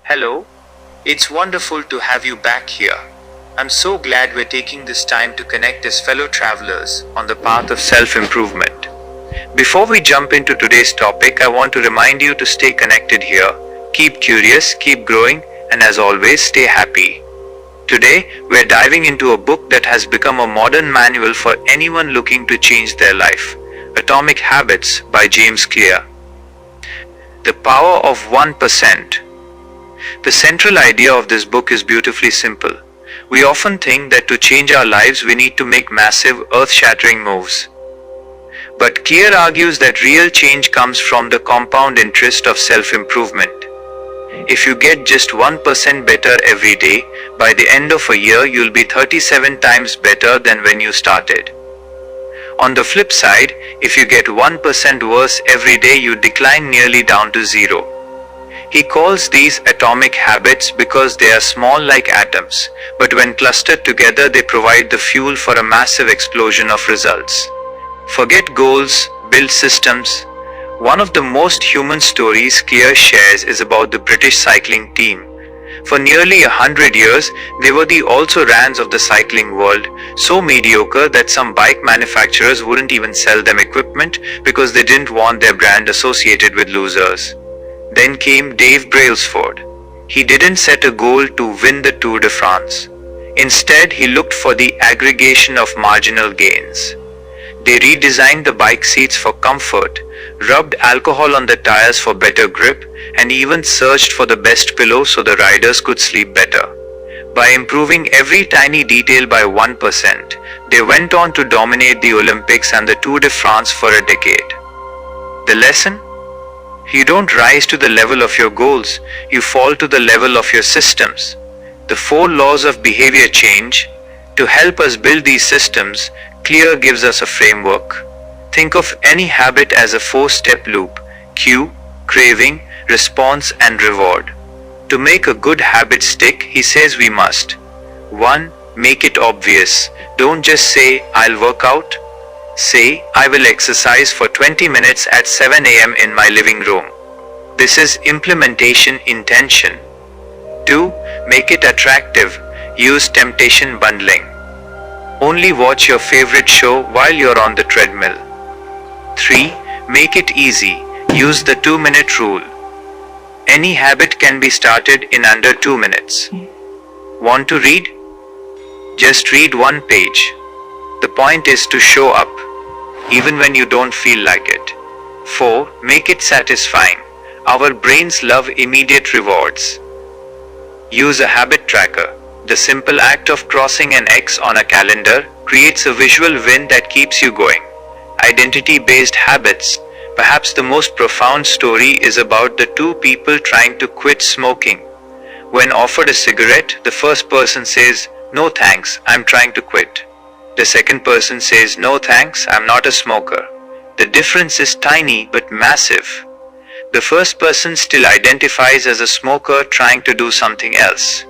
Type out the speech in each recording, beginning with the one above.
Hello, it's wonderful to have you back here. I'm so glad we're taking this time to connect as fellow travelers on the path of self improvement. Before we jump into today's topic, I want to remind you to stay connected here, keep curious, keep growing, and as always, stay happy. Today, we're diving into a book that has become a modern manual for anyone looking to change their life: Atomic Habits by James Clear. The Power of 1%. The central idea of this book is beautifully simple. We often think that to change our lives we need to make massive, earth-shattering moves. But Clear argues that real change comes from the compound interest of self-improvement. If you get just 1% better every day, by the end of a year you'll be 37 times better than when you started. On the flip side, if you get 1% worse every day, you decline nearly down to zero. He calls these atomic habits because they are small like atoms, but when clustered together they provide the fuel for a massive explosion of results. Forget goals, build systems. One of the most human stories Clear shares is about the British cycling team. For nearly 100 years, they were the also-rans of the cycling world, so mediocre that some bike manufacturers wouldn't even sell them equipment because they didn't want their brand associated with losers. Then came Dave Brailsford. He didn't set a goal to win the Tour de France. Instead, he looked for the aggregation of marginal gains. They redesigned the bike seats for comfort, rubbed alcohol on the tires for better grip, and even searched for the best pillow so the riders could sleep better. By improving every tiny detail by 1%, they went on to dominate the Olympics and the Tour de France for a decade. The lesson? You don't rise to the level of your goals, you fall to the level of your systems. The 4 laws of behavior change. To help us build these systems, Clear gives us a framework. Think of any habit as a 4-step loop: cue, craving, response, and reward. To make a good habit stick, he says we must 1. Make it obvious. Don't just say, I'll work out. Say, I will exercise for 20 minutes at 7 a.m. in my living room. This is implementation intention. 2. Make it attractive. Use temptation bundling. Only watch your favorite show while you're on the treadmill. 3. Make it easy. Use the 2-minute rule. Any habit can be started in under 2 minutes. Want to read? Just read 1 page. The point is to show up, even when you don't feel like it. 4. Make it satisfying. Our brains love immediate rewards. Use a habit tracker. The simple act of crossing an X on a calendar creates a visual win that keeps you going. Identity-based habits. Perhaps the most profound story is about the 2 people trying to quit smoking. When offered a cigarette, the first person says, "No thanks, I'm trying to quit." The second person says, "No thanks, I'm not a smoker." The difference is tiny but massive. The first person still identifies as a smoker trying to do something else.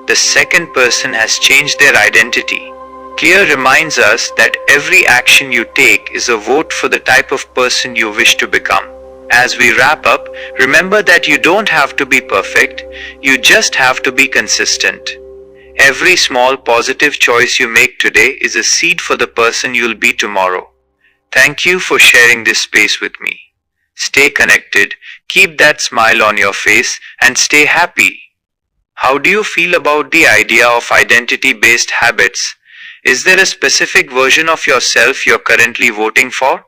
The second person has changed their identity. Clear reminds us that every action you take is a vote for the type of person you wish to become. As we wrap up, remember that you don't have to be perfect, you just have to be consistent. Every small positive choice you make today is a seed for the person you'll be tomorrow. Thank you for sharing this space with me. Stay connected, keep that smile on your face, and stay happy. How do you feel about the idea of identity-based habits? Is there a specific version of yourself you're currently voting for?